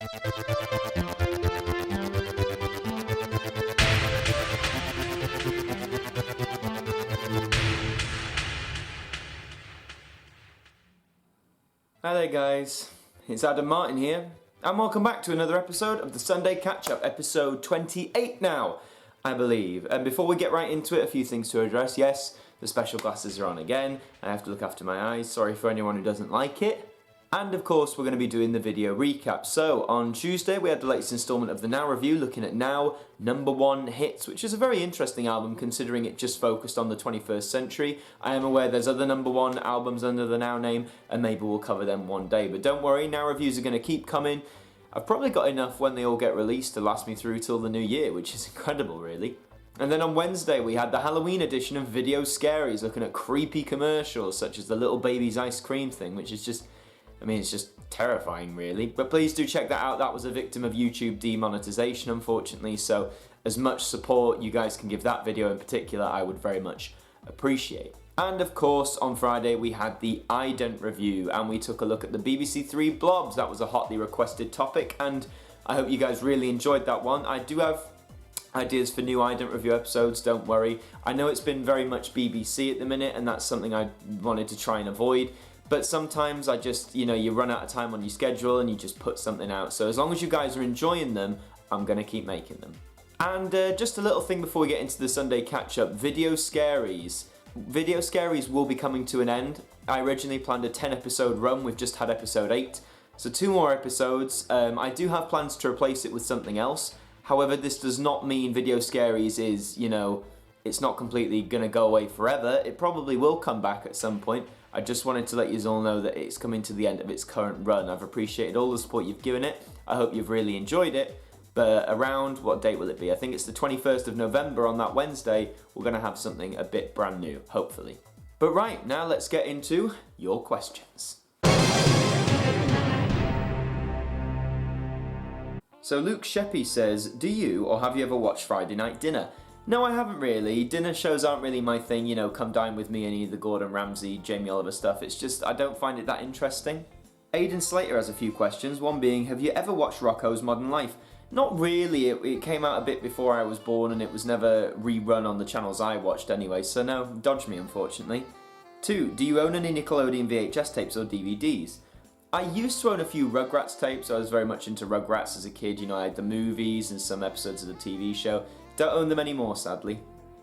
Hi there guys, it's Martyn here, and welcome back to another episode of the Sunday Catch-Up, episode 28 now, I believe. And before we get right into it, a few things to address. Yes, the special glasses are on again, I have to look after my eyes, sorry for anyone who doesn't like it. And of course we're going to be doing the video recap. So on Tuesday we had the latest instalment of the Now review, looking at Now #1 Hits, which is a very interesting album considering it just focused on the 21st century. I am aware there's other #1 albums under the Now name, and maybe we'll cover them one day. But don't worry, Now reviews are going to keep coming. I've probably got enough when they all get released to last me through till the new year, which is incredible really. And then on Wednesday we had the Halloween edition of Video Scaries, looking at creepy commercials such as the little baby's ice cream thing, which is just, I mean, it's just terrifying really. But please do check that out. That was a victim of YouTube demonetization, unfortunately, so as much support you guys can give that video in particular, I would very much appreciate. And of course on Friday we had the IDENT review, and we took a look at the BBC Three blobs. That was a hotly requested topic, and I hope you guys really enjoyed that one. I do have ideas for new IDENT review episodes, don't worry. I know it's been very much BBC at the minute, and that's something I wanted to try and avoid. But sometimes I just, you run out of time on your schedule and you just put something out. So as long as you guys are enjoying them, I'm going to keep making them. And just a little thing before we get into the Sunday catch-up, Video Scaries. Video Scaries will be coming to an end. I originally planned a 10-episode run, we've just had episode 8. So 2 more episodes. I do have plans to replace it with something else. However, this does not mean Video Scaries is, it's not completely going to go away forever. It probably will come back at some point. I just wanted to let you all know that it's coming to the end of its current run. I've appreciated all the support you've given it. I hope you've really enjoyed it. But around, what date will it be? I think it's the 21st of November on that Wednesday. We're going to have something a bit brand new, hopefully. But right, now let's get into your questions. So Luke Sheppy says, do you or have you ever watched Friday Night Dinner? No, I haven't really. Dinner shows aren't really my thing, come dine with me, any of the Gordon Ramsay, Jamie Oliver stuff. It's just, I don't find it that interesting. Aidan Slater has a few questions, one being, have you ever watched Rocko's Modern Life? Not really, it came out a bit before I was born and it was never rerun on the channels I watched anyway, so no, dodge me unfortunately. 2, do you own any Nickelodeon VHS tapes or DVDs? I used to own a few Rugrats tapes. I was very much into Rugrats as a kid, I had the movies and some episodes of the TV show. Don't own them anymore, sadly.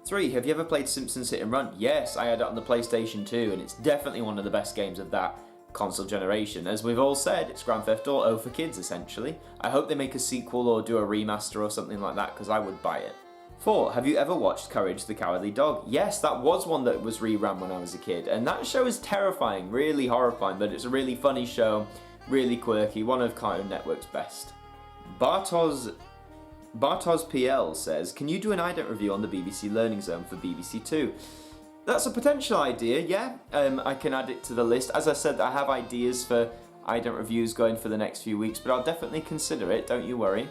3, have you ever played Simpsons Hit and Run? Yes, I had it on the PlayStation 2, and it's definitely one of the best games of that console generation. As we've all said, it's Grand Theft Auto for kids, essentially. I hope they make a sequel or do a remaster or something like that, because I would buy it. 4, have you ever watched Courage the Cowardly Dog? Yes, that was one that was rerun when I was a kid, and that show is terrifying, really horrifying, but it's a really funny show, really quirky, one of Cartoon Network's best. Bartos PL says, can you do an IDENT review on the BBC Learning Zone for BBC Two? That's a potential idea, yeah. I can add it to the list. As I said, I have ideas for IDENT reviews going for the next few weeks, but I'll definitely consider it, don't you worry.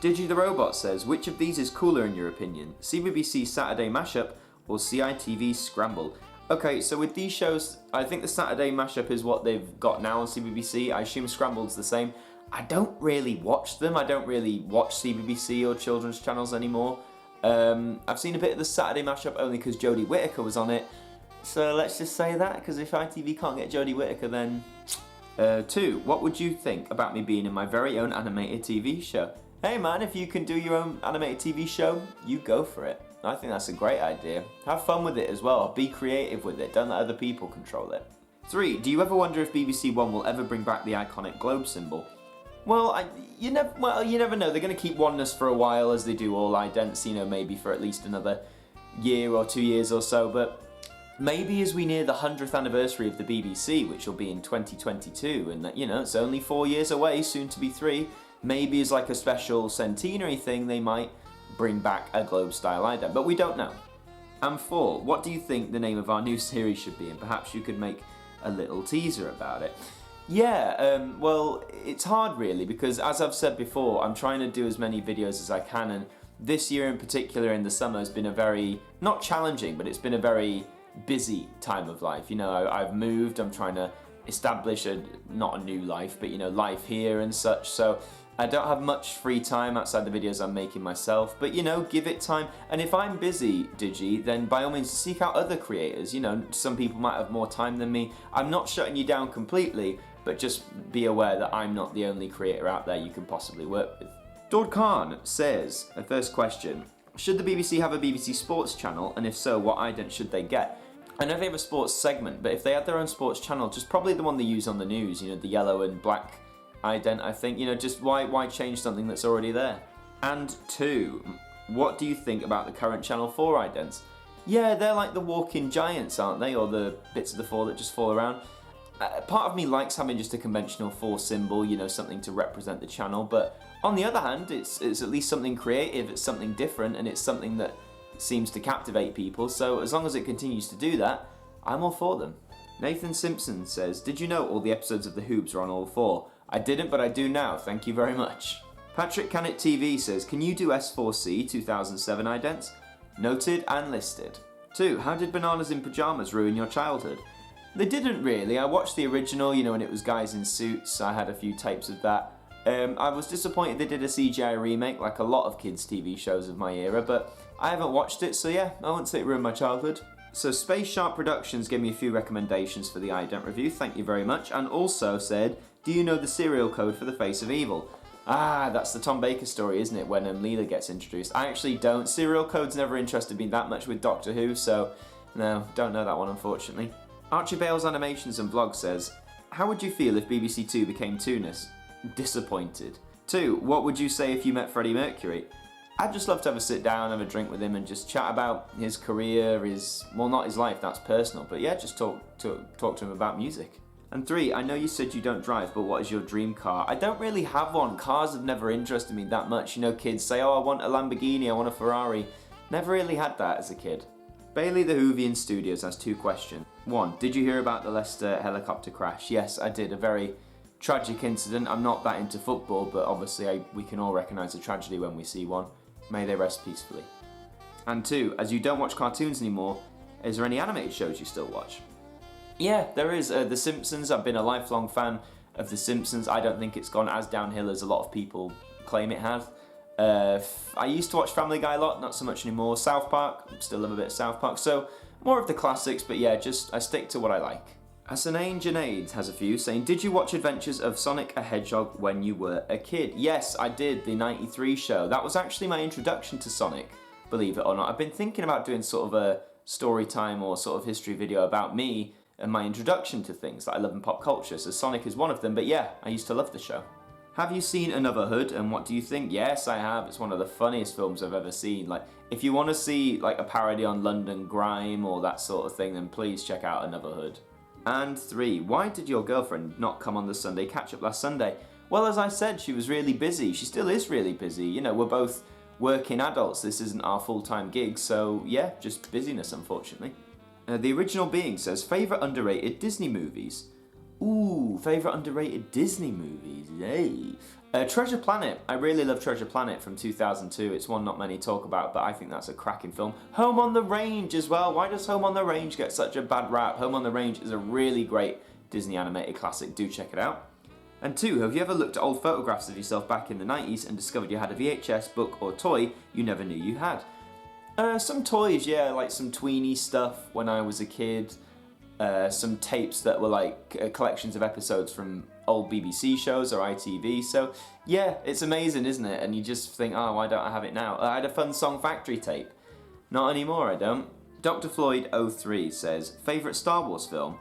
Digi the Robot says, which of these is cooler in your opinion? CBBC Saturday Mashup or CITV Scramble? Okay, so with these shows, I think the Saturday Mashup is what they've got now on CBBC. I assume Scramble's the same. I don't really watch them. I don't really watch CBBC or children's channels anymore. I've seen a bit of the Saturday Mashup only because Jodie Whittaker was on it. So let's just say that, because if ITV can't get Jodie Whittaker, then... 2, what would you think about me being in my very own animated TV show? Hey man, if you can do your own animated TV show, you go for it. I think that's a great idea. Have fun with it as well. Be creative with it. Don't let other people control it. 3, do you ever wonder if BBC One will ever bring back the iconic globe symbol? Well, you never know. They're going to keep Oneness for a while, as they do all idents, maybe for at least another year or 2 years or so, but maybe as we near the 100th anniversary of the BBC, which will be in 2022, and that, it's only 4 years away, soon to be 3, maybe as like a special centenary thing, they might bring back a globe-style ident, but we don't know. And 4, what do you think the name of our new series should be? And perhaps you could make a little teaser about it. Yeah, well, it's hard really, because as I've said before, I'm trying to do as many videos as I can, and this year in particular in the summer has been a very, not challenging, but it's been a very busy time of life. I've moved, I'm trying to establish not a new life, but life here and such, so I don't have much free time outside the videos I'm making myself, but you know, give it time. And if I'm busy, Digi, then by all means seek out other creators. You know, some people might have more time than me. I'm not shutting you down completely, but just be aware that I'm not the only creator out there you can possibly work with. Dord Khan says, a first question, should the BBC have a BBC Sports channel, and if so, what ident should they get? I know they have a sports segment, but if they had their own sports channel, just probably the one they use on the news, you know, the yellow and black ident, I think. You know, just why change something that's already there? And 2, what do you think about the current Channel 4 idents? Yeah, they're like the walking giants, aren't they? Or the bits of the 4 that just fall around. Part of me likes having just a conventional 4 symbol, you know, something to represent the channel, but on the other hand, it's at least something creative, it's something different, and it's something that seems to captivate people, so as long as it continues to do that, I'm all for them. Nathan Simpson says, did you know all the episodes of The Hoobs are on all 4? I didn't, but I do now, thank you very much. Patrick Cannett TV says, can you do S4C 2007 idents? Noted and listed. 2, how did Bananas in Pyjamas ruin your childhood? They didn't really. I watched the original, you know, when it was guys in suits. I had a few tapes of that. I was disappointed they did a CGI remake, like a lot of kids' TV shows of my era, but I haven't watched it, so yeah, I won't say it ruined my childhood. So Space Shark Productions gave me a few recommendations for the ident review, thank you very much, and also said, do you know the serial code for the Face of Evil? Ah, that's the Tom Baker story, isn't it, when Leela gets introduced? I actually don't. Serial code's never interested me that much with Doctor Who, so no, don't know that one, unfortunately. Archie Bale's Animations and Vlog says, how would you feel if BBC Two became Tooness? Disappointed. 2, what would you say if you met Freddie Mercury? I'd just love to have a sit down, have a drink with him and just chat about his career, well, not his life, that's personal, but yeah, just talk to him about music. And 3, I know you said you don't drive, but what is your dream car? I don't really have one. Cars have never interested me that much. You know, kids say, oh, I want a Lamborghini, I want a Ferrari. Never really had that as a kid. Bailey the Hoovian Studios has 2 questions. 1, did you hear about the Leicester helicopter crash? Yes, I did. A very tragic incident. I'm not that into football, but obviously we can all recognise a tragedy when we see one. May they rest peacefully. And 2, as you don't watch cartoons anymore, is there any animated shows you still watch? Yeah, there is. The Simpsons. I've been a lifelong fan of The Simpsons. I don't think it's gone as downhill as a lot of people claim it has. I used to watch Family Guy a lot, not so much anymore. South Park, still love a bit of South Park. So more of the classics, but yeah, I stick to what I like. Hasanane Junaid has a few saying, did you watch Adventures of Sonic a Hedgehog when you were a kid? Yes, I did, the 93 show. That was actually my introduction to Sonic, believe it or not. I've been thinking about doing sort of a story time or sort of history video about me and my introduction to things that I love in pop culture, so Sonic is one of them, but yeah, I used to love the show. Have you seen Another Hood, and what do you think? Yes, I have. It's one of the funniest films I've ever seen. Like, if you want to see like a parody on London grime or that sort of thing, then please check out Another Hood. And 3, why did your girlfriend not come on the Sunday catch-up last Sunday? Well, as I said, she was really busy. She still is really busy. You know, we're both working adults. This isn't our full-time gig, so yeah, just busyness, unfortunately. The Original Being says, favourite underrated Disney movies? Ooh, favourite underrated Disney movies, yay. Treasure Planet. I really love Treasure Planet from 2002. It's one not many talk about, but I think that's a cracking film. Home on the Range as well. Why does Home on the Range get such a bad rap? Home on the Range is a really great Disney animated classic. Do check it out. And 2, have you ever looked at old photographs of yourself back in the 90s and discovered you had a VHS, book or toy you never knew you had? Some toys, yeah, like some tweeny stuff when I was a kid. Some tapes that were like collections of episodes from old BBC shows or ITV. So yeah, it's amazing, isn't it? And you just think, oh, why don't I have it now? I had a Fun Song Factory tape. Not anymore, I don't. Dr. Floyd 03 says, favourite Star Wars film?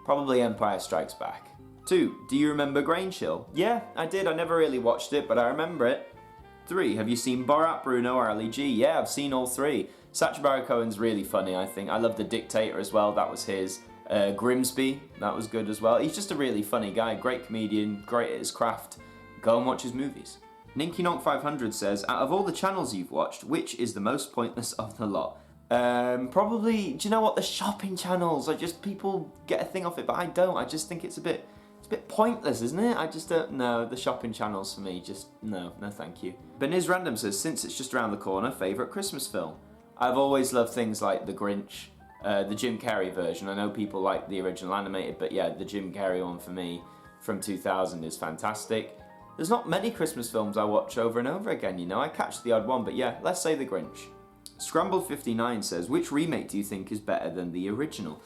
Probably Empire Strikes Back. 2, do you remember Grange Hill? Yeah, I did. I never really watched it, but I remember it. 3, have you seen Borat, Bruno or Ali G? Yeah, I've seen all 3. Sacha Baron Cohen's really funny, I think. I love The Dictator as well, that was his. Grimsby, that was good as well. He's just a really funny guy, great comedian, great at his craft. Go and watch his movies. Ninky Nonk 500 says, out of all the channels you've watched, which is the most pointless of the lot? Probably, do you know what, the shopping channels. People get a thing off it, but I don't. I just think it's a bit pointless, isn't it? I just don't know. The shopping channels for me, just no thank you. Beniz Random says, since it's just around the corner, favourite Christmas film? I've always loved things like The Grinch, the Jim Carrey version. I know people like the original animated, but yeah, the Jim Carrey one for me from 2000 is fantastic. there's not many Christmas films I watch over and over again, you know. I catch the odd one, but yeah, let's say The Grinch. Scrambled59 says, which remake do you think is better than the original?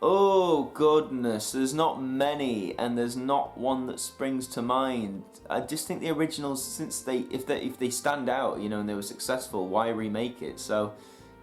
Oh goodness, there's not many, and there's not one that springs to mind. I just think the originals, since if they stand out, you know, and they were successful, why remake it? So,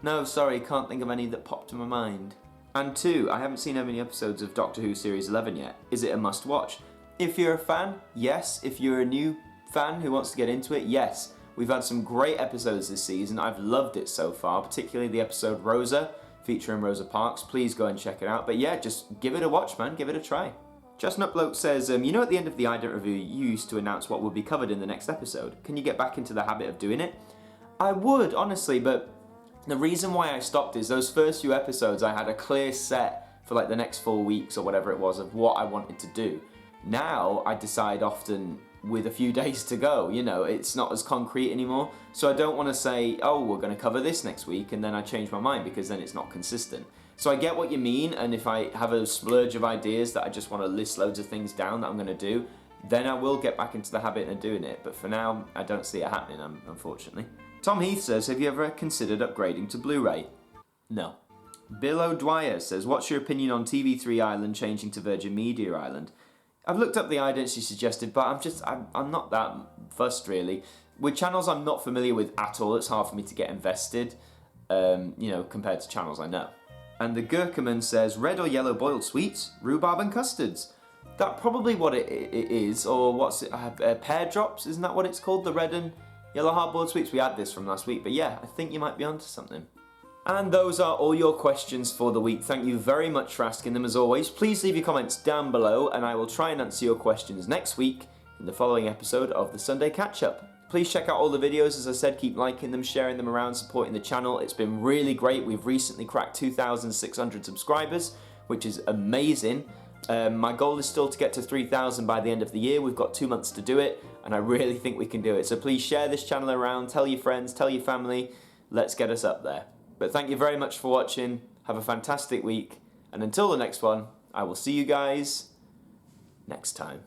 no, sorry, can't think of any that popped to my mind. And 2, I haven't seen how many episodes of Doctor Who Series 11 yet. Is it a must watch? If you're a fan, yes. If you're a new fan who wants to get into it, yes. We've had some great episodes this season. I've loved it so far, particularly the episode Rosa, featuring Rosa Parks. Please go and check it out. But yeah, just give it a watch, man. Give it a try. Chestnut Bloke says, you know at the end of the IDENT review, you used to announce what will be covered in the next episode. Can you get back into the habit of doing it? I would, honestly, but the reason why I stopped is those first few episodes I had a clear set for like the next 4 weeks or whatever it was of what I wanted to do. Now I decide often with a few days to go, you know, it's not as concrete anymore. So I don't want to say, oh, we're going to cover this next week, and then I change my mind, because then it's not consistent. So I get what you mean, and if I have a splurge of ideas that I just want to list loads of things down that I'm going to do, then I will get back into the habit of doing it. But for now, I don't see it happening, unfortunately. Tom Heath says, have you ever considered upgrading to Blu-ray? No. Bill O'Dwyer says, what's your opinion on TV3 Ireland changing to Virgin Media Ireland? I've looked up the idents you suggested, but I'm not that fussed, really. With channels I'm not familiar with at all, it's hard for me to get invested, you know, compared to channels I know. And the Gherkaman says, red or yellow boiled sweets, rhubarb and custards. That's probably what it is, or what's it, pear drops, isn't that what it's called? The red and yellow hard-boiled sweets? We had this from last week, but yeah, I think you might be onto something. And those are all your questions for the week. Thank you very much for asking them as always. Please leave your comments down below, and I will try and answer your questions next week in the following episode of the Sunday Catch-Up. Please check out all the videos, as I said, keep liking them, sharing them around, supporting the channel. It's been really great. We've recently cracked 2,600 subscribers, which is amazing. My goal is still to get to 3,000 by the end of the year. We've got 2 months to do it, and I really think we can do it. So please share this channel around, tell your friends, tell your family. Let's get us up there. But thank you very much for watching. Have a fantastic week. And until the next one, I will see you guys next time.